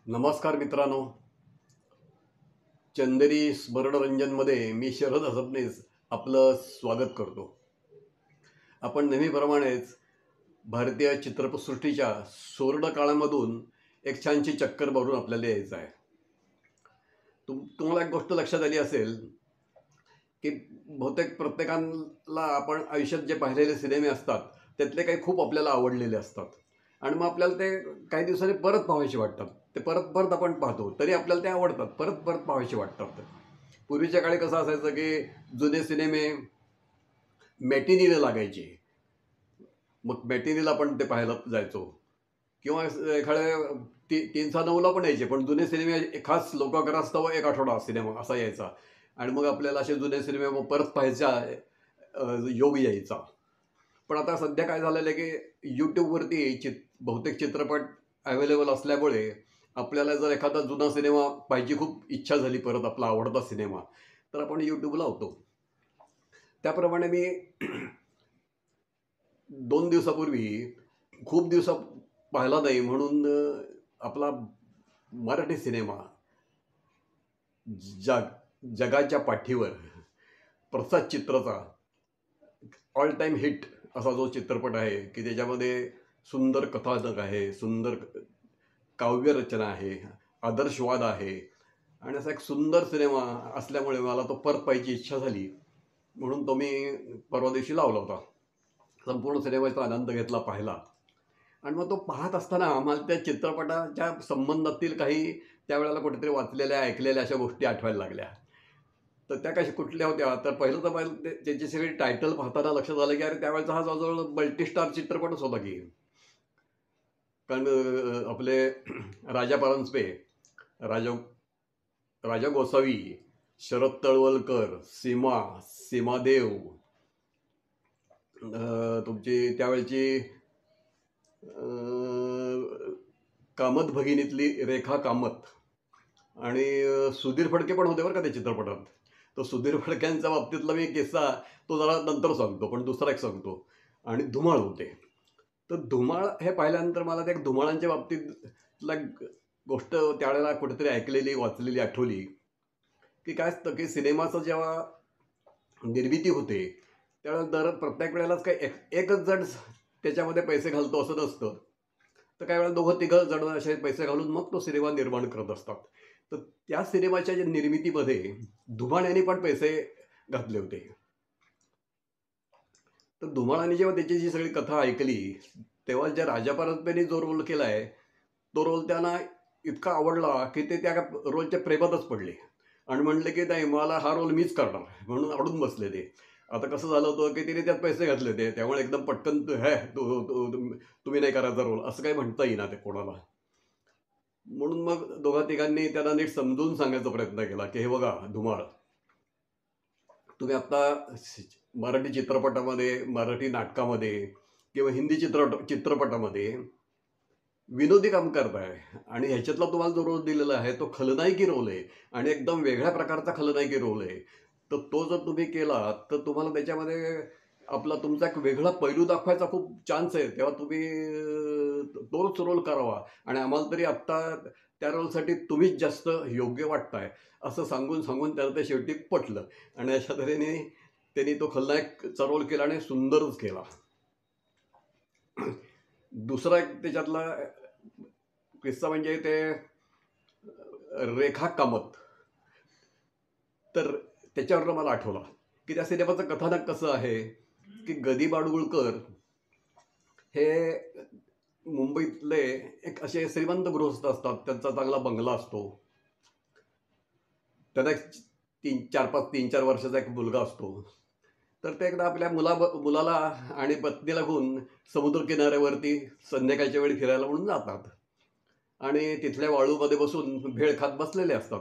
नमस्कार मित्रांनो. चंदेरी स्मरणरंजनमध्ये मी शरद हसबनीस आपलं स्वागत करतो. आपण नेहमीप्रमाणेच भारतीय चित्रपटसृष्टीच्या सुवर्ण काळामधून एक छानशी चक्कर मारून आपल्याला यायचं आहे. तुम्हाला एक गोष्ट लक्षात आली असेल की बहुतेक प्रत्येकाला आपण आयुष्यात जे पाहिलेले सिनेमे असतात त्यातले काही खूप आपल्याला आवडलेले असतात आणि मग आपल्याला ते काही दिवसांनी परत पाहायचे वाटतात. ते परत परत आपण पाहतो तरी आपल्याला ते आवडतात, परत परत पाहायचे वाटतात. पूर्वीच्या काळी कसं असायचं की जुने सिनेमे मॅटिनीला लागायचे, मग मॅटिनीला आपण ते पाहायला जायचो किंवा एखाद्या 3-6-9ला पण यायचे. पण जुने सिनेमे खास लोकांकरस्तव एक आठवडा सिनेमा असा यायचा आणि मग आपल्याला असे जुने सिनेमे परत पाहायचा योग यायचा. पण आता सध्या काय झालेलं आहे की यूट्यूबवरती बहुतेक चित्रपट अवेलेबल असल्यामुळे आपल्याला जर एखादा जुना सिनेमा पाहायची खूप इच्छा झाली, परत आपला आवडता सिनेमा, तर आपण यूट्यूब लावतो. त्याप्रमाणे मी 2 दिवसापूर्वी खूप दिवसा पाहिला नाही म्हणून आपला मराठी सिनेमा जगाच्या पाठीवर प्रसाद चित्रचा ऑल टाईम हिट असा जो चित्रपट आहे की त्याच्यामध्ये सुंदर कथानक आहे, सुंदर काव्यरचना आहे, आदर्शवाद आहे आणि असा एक सुंदर सिनेमा असल्यामुळे मला तो परत पाहायची इच्छा झाली म्हणून तो मी परवा दिवशी लावला होता. संपूर्ण सिनेमाचा आनंद घेतला, पाहिला आणि मग तो पाहत असताना आम्हाला त्या चित्रपटाच्या संबंधातील काही त्यावेळेला कुठेतरी वाचलेल्या ऐकलेल्या अशा गोष्टी आठवायला लागल्या. तर त्या कशा कुठल्या होत्या, तर पहिलं त्याची सगळी टायटल पाहताना लक्षात आलं की अरे त्यावेळेचा हा जवळजवळ मल्टीस्टार चित्रपटच होता की. कारण आपले राजा परांजपे, राजा गोसावी, शरद तळवलकर, सीमादेव, तुमची त्यावेळची कामत भगिनीतली रेखा कामत आणि सुधीर फडके पण होते बरं का त्या चित्रपटात. तो सुधीर फडक्यांच्या बाबतीतला मी किस्सा तो जरा नंतर सांगतो, पण दुसरा एक सांगतो. आणि धुमाळ होते. तर धुमाळ हे पाहिल्यानंतर मला त्या धुमाळांच्या बाबतीतला गोष्ट त्यावेळेला कुठेतरी ऐकलेली वाचलेली आठवली की काय असतं की सिनेमाचं जेव्हा निर्मिती होते त्यावेळेला प्रत्येक वेळेलाच काही एकच जण त्याच्यामध्ये पैसे घालतो असं नसतं. तर काही वेळेला 2-3 जण असे पैसे घालून मग तो सिनेमा निर्माण करत असतात. तर त्या सिनेमाच्या निर्मितीमध्ये धुमाळ यांनी पण पैसे घातले होते. तर धुमाळाने जेव्हा त्याची जी सगळी कथा ऐकली तेव्हा ज्या राजा परांजपेंनी जो रोल केला आहे तो रोल त्यांना इतका आवडला की ते त्या रोलच्या प्रेमातच पडले आणि म्हणले की नाही, मला हा रोल मीच करणार म्हणून आवडून बसले ते. आता कसं झालं होतं की तिने त्यात पैसे घातले होते त्यामुळे एकदम पटकन तुम्ही नाही करायचा रोल असं काही म्हणता येईना ते कोणाला. म्हणून मग 2-3 त्यांना नीट समजून सांगायचा प्रयत्न केला की हे बघा धुमाळ, तुम्ही आता मराठी चित्रपटामध्ये, मराठी नाटकामध्ये किंवा हिंदी चित्रपटामध्ये विनोदी काम करताय आणि ह्याच्यातला तुम्हाला जो रोल दिलेला आहे तो खलनायकी रोल आहे आणि एकदम वेगळ्या प्रकारचा खलनायकी रोल आहे. तर तो जर तुम्ही केला तर तुम्हाला त्याच्यामध्ये तुमचा एक वेगळा पैलू दाखवायचा खूप चान्स आहे. तेव्हा तुम्ही तोच रोल करावा आणि आम्हाला तरी आत्ता त्या रोलसाठी तुम्हीच जास्त योग्य वाटताय असं सांगून सांगून त्याला ते शेवटी पटलं आणि अशा तऱ्हेने त्यांनी तो खलनायकचा रोल केला आणि सुंदरच केला. दुसरा एक त्याच्यातला किस्सा म्हणजे ते रेखा कामत. तर त्याच्यावर मला आठवला की त्या सिनेमाचं कथानक कसं आहे की गदी बाडगुळकर हे मुंबईतले एक असे श्रीमंत गृहस्थ असतात. त्यांचा चांगला बंगला असतो. त्यांना एक 3-4 वर्षाचा एक मुलगा असतो. तर ते एकदा आपल्या मुलाला आणि पत्नीला घेऊन समुद्र किनाऱ्यावरती संध्याकाळच्या वेळी फिरायला म्हणून जातात आणि तिथल्या वाळूमध्ये बसून भेळ खात बसलेले असतात.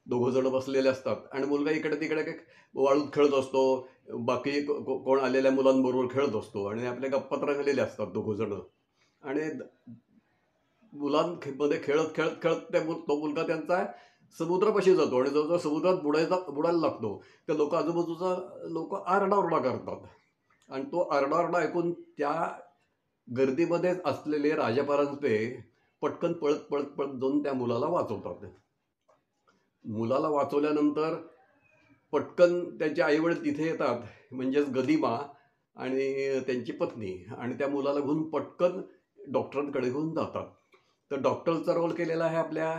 2 जण बसलेले असतात आणि मुलगा इकडे तिकडे वाळूत खेळत असतो, बाकी कोण आलेल्या मुलांबरोबर खेळत असतो आणि आपल्या गप्पात रंगलेले असतात 2 जण. आणि मुलांमध्ये खेळत खेळत खेळत तो मुलगा त्यांचा समुद्रापाशी जातो आणि जवळजवळ समुद्रात बुडायला लागतो. त्या आजूबाजूचा लोक आरडाओरडा करतात आणि तो आरडाओरडा ऐकून त्या गर्दीमध्ये असलेले राजा परांजपे पटकन पळत पळत पळत जाऊन त्या मुलाला वाचवतात. मुलाला वाचवल्यानंतर पटकन त्यांचे आईवडील तिथे येतात, म्हणजेच गदिमा आणि त्यांची पत्नी, आणि त्या मुलाला घेऊन पटकन डॉक्टरांकडे घेऊन जातात. तर डॉक्टरचा रोल केलेला आहे आपल्या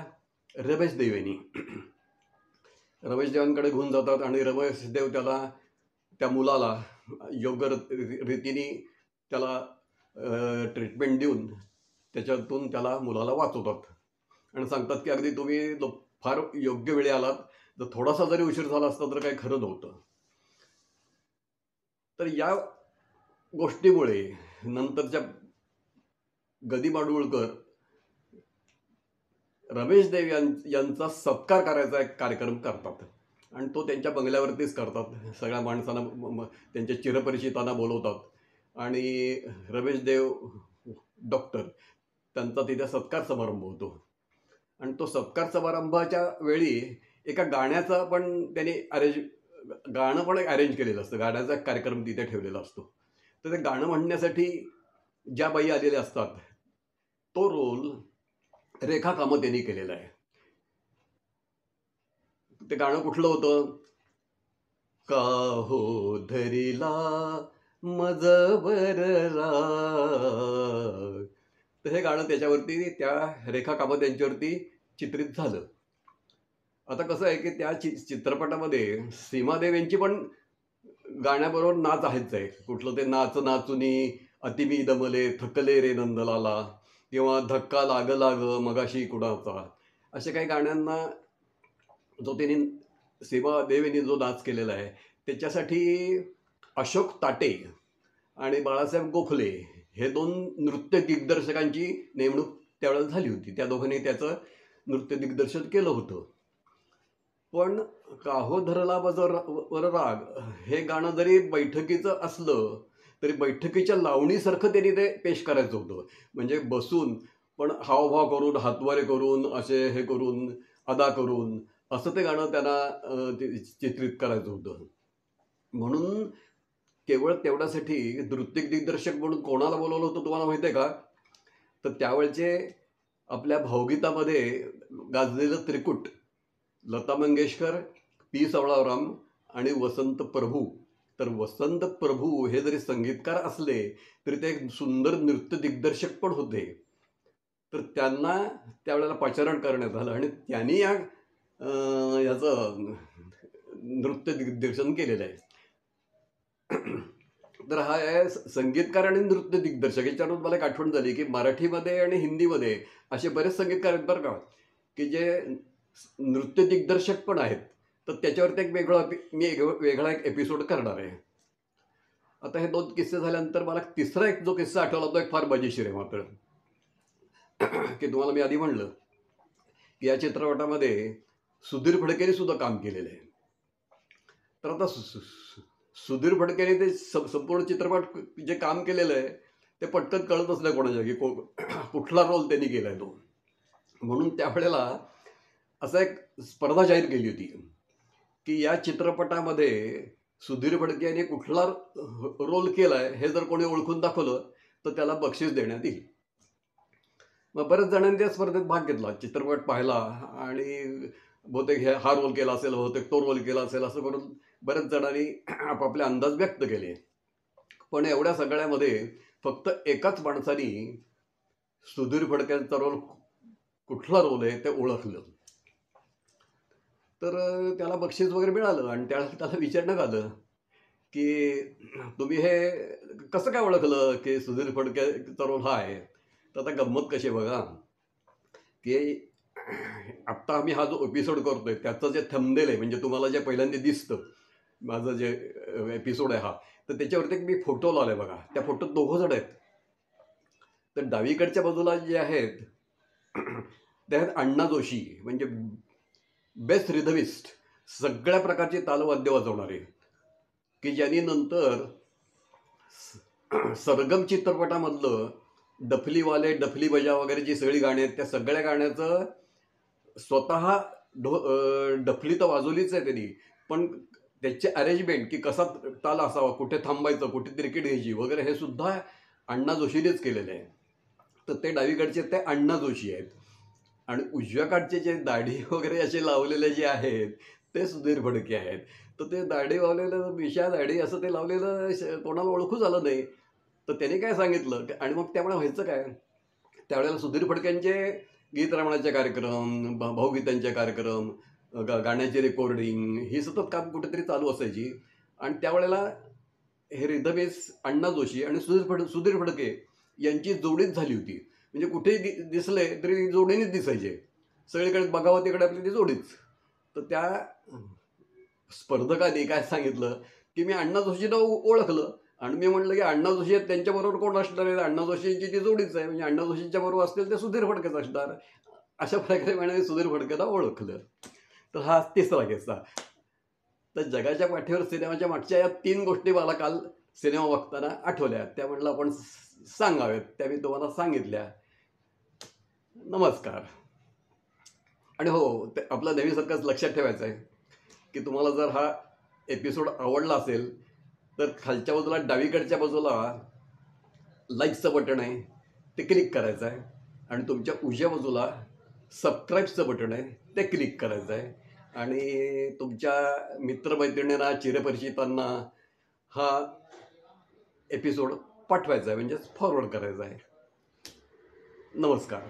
रमेश देव यांनी. रमेश देवांकडे घेऊन जातात आणि रमेश देव त्या मुलाला योग्य रीतीने त्याला ट्रीटमेंट देऊन त्याच्यातून मुलाला वाचवतात आणि सांगतात की अगदी तुम्ही फार योग्य वेळी आलात, जर थोडासा जरी उशीर झाला असता तर काही खरं नव्हतं. तर या गोष्टीमुळे नंतरच्या गदिमा डुळकर रमेश देव यांचा सत्कार करायचा एक कार्यक्रम करतात आणि तो त्यांच्या बंगल्यावरतीच करतात. सगळ्या माणसांना, त्यांच्या चिरपरिचितांना बोलवतात आणि रमेश देव डॉक्टर त्यांचा तिथे सत्कार समारंभ होतो. आणि तो सत्कार समारंभाच्या वेळी एका गाण्याचा पण त्यांनी गाणं पण अरेंज केलेलं असतं. गाण्याचा कार्यक्रम तिथे ठेवलेला असतो. तर ते गाणं म्हणण्यासाठी ज्या बाई आलेल्या असतात तो रोल रेखा कामत यांनी केलेला आहे. ते गाणं कुठलं होतं? का हो धरिला मजबर राग. तर हे गाणं त्याच्यावरती, त्या रेखा कामत यांच्यावरती चित्रित झालं. आता कसं आहे की त्या चित्रपटामध्ये सीमादेव यांची पण गाण्याबरोबर नाच आहेच आहे. कुठलं ते नाच नाचुनी अतिमी दमले थकले रे नंदलाला, किंवा धक्का लाग लाग मगाशी कुणाचा, अशा काही गाण्यांना जो त्यांनी सीमादेव यांनी जो नाच केलेला आहे त्याच्यासाठी अशोक ताटे आणि बाळासाहेब गोखले हे 2 नृत्य दिग्दर्शकांची नेमणूक त्यावेळेला झाली होती. त्या दोघांनी त्याचं नृत्य दिग्दर्शन केलं होतं. पण काहो धरला वर राग हे गाणं जरी बैठकीचं असलं तरी बैठकीच्या लावणीसारखं त्यांनी ते पेश करायचं होतं. म्हणजे बसून पण हावभाव करून, हातवारे करून, असे हे करून, अदा करून असं ते गाणं त्यांना चित्रित करायचं होतं. म्हणून केवळ तेवढ्यासाठी नृत्य दिग्दर्शक म्हणून कोणाला बोलवलं होतं तुम्हाला माहिती आहे का? तर त्यावेळचे आपल्या भावगीतामध्ये गाजलेलं त्रिकूट, लता मंगेशकर, पी सावळाराम आणि वसंत प्रभू. तर वसंत प्रभू हे जरी संगीतकार असले तरी ते एक सुंदर नृत्य दिग्दर्शक पण होते. तर त्यांना त्यावेळेला पाचारण करण्यात आलं आणि त्यांनी याचं नृत्य दिग्दर्शन केलेलं आहे. तर हा आहे संगीतकार आणि नृत्य दिग्दर्शक. याच्यावरून मला एक आठवण झाली की मराठीमध्ये आणि हिंदीमध्ये असे बरेच संगीतकार आहेत बरं का, की जे नृत्य दिग्दर्शक पण आहेत. तर त्याच्यावरती एक वेगळा एक एपिसोड करणार आहे. आता हे 2 किस्से झाल्यानंतर मला तिसरा एक जो किस्सा आठवला तो एक फार मजेशीर आहे मात्र, की तुम्हाला मी आधी म्हणलं की या चित्रपटामध्ये सुधीर फडकेने सुद्धा काम केलेलं आहे. तर आता सुधीर फडकेने ते संपूर्ण चित्रपट जे काम केलेलं आहे ते पटकन कळतच नाही कोणाच्या की कुठला रोल त्यांनी केलाय तो. म्हणून त्यावेळेला असा एक स्पर्धा जाहीर केली होती की या चित्रपटामध्ये सुधीर फडके यांनी कुठला रोल केलाय हे जर कोणी ओळखून दाखवलं तर त्याला बक्षीस देण्यात येईल. मग बऱ्याच जणांनी त्या स्पर्धेत भाग घेतला, चित्रपट पाहिला आणि बहुतेक हा रोल केला असेल, बहुतेक तो रोल केला असेल, असं करून बऱ्याच जणांनी आपापले अंदाज व्यक्त केले. पण एवढ्या सगळ्यामध्ये फक्त एकाच माणसाने सुधीर फडक्यांचा रोल कुठला रोल आहे ते ओळखलं. तर त्याला बक्षीस वगैरे मिळालं आणि त्याला विचारण्यात आलं की तुम्ही हे कसं काय ओळखलं की सुधीर फडकेचा रोल हा आहे. तर आता गंमत कशी बघा की आत्ता आम्ही हा जो एपिसोड करतोय त्याचं जे थंबनेल आहे, म्हणजे तुम्हाला जे पहिल्यांदा दिसतं माझं जे एपिसोड आहे हा, तर त्याच्यावरती एक मी फोटो लावलाय बघा. त्या फोटोत 2 जण आहेत. तर डावीकडच्या बाजूला जे आहेत ते आहेत अण्णा जोशी, म्हणजे बेस्ट रिदमिस्ट, सगळ्या प्रकारचे तालवाद्य वाजवणारे, की ज्यांनी नंतर सरगम चित्रपटामधलं डफलीवाले, डफली बजा वगैरे जी सगळी गाणी आहेत त्या सगळ्या गाण्याचं स्वतः डफली तर वाजवलीच आहे त्यांनी, पण त्याचे अरेंजमेंट की कसा ताल असावा, कुठे थांबायचं, कुठे तिरकीट घ्यायची वगैरे हे सुद्धा अण्णा जोशीनेच केलेलं आहे. तर ते डावीकडचे ते अण्णा जोशी आहेत आणि उजव्या काठचे जे दाढी वगैरे असे लावलेले जे आहेत ते सुधीर फडके आहेत. तर ते दाढी लावलेलं मिशा दाढी असं ते लावलेलं कोणाला ओळखूच आलं नाही. तर त्याने काय सांगितलं आणि मग त्यामुळे व्हायचं काय, त्यावेळेला सुधीर फडक्यांचे गीत रमणाचे कार्यक्रम, भावगीतांचे कार्यक्रम, गाण्याची रेकॉर्डिंग ही सतत काम कुठेतरी चालू असायची. आणि त्यावेळेला हे रिदमेश अण्णा जोशी आणि सुधीर फडके यांची जोडीच झाली होती. म्हणजे कुठेही दिसले तरी जोडीनेच दिसायचे, सगळीकडे बघावं तिकडे आपली ती जोडीच. तर त्या स्पर्धकांनी काय सांगितलं की मी अण्णा जोशीला ओळखलं आणि मी म्हटलं की अण्णा जोशी आहेत त्यांच्याबरोबर कोण असणार आहे, अण्णा जोशींची ती जोडीच आहे, म्हणजे अण्णा जोशींच्या बरोबर असतील ते सुधीर फडकेच असणार. अशा प्रकारे म्हणे सुधीर फडकेला ओळखलं. तर हा तिसरा किस्सा. तर जगाच्या पाठीवर सिनेमाच्या मागच्या या 3 गोष्टी मला काल सिनेमा बघताना आठवल्या, त्या म्हटलं आपण सांगाव्यात, त्या मी तुम्हाला सांगितल्या. नमस्कार. आणि हो, ते आपलं नेहमीसारखंच लक्षात ठेवायचं आहे की तुम्हाला जर हा एपिसोड आवडला असेल तर खालच्या बाजूला डावीकडच्या बाजूला लाईकचं बटन आहे, ते क्लिक करायचं आहे. आणि तुमच्या उजव्या बाजूला सबस्क्राईबचं बटन आहे, ते क्लिक करायचं आहे. आणि तुमच्या मित्रमैत्रिणींना, चिरपरिचितांना हा एपिसोड पाठवायचा आहे, म्हणजेच फॉरवर्ड करायचा आहे. नमस्कार.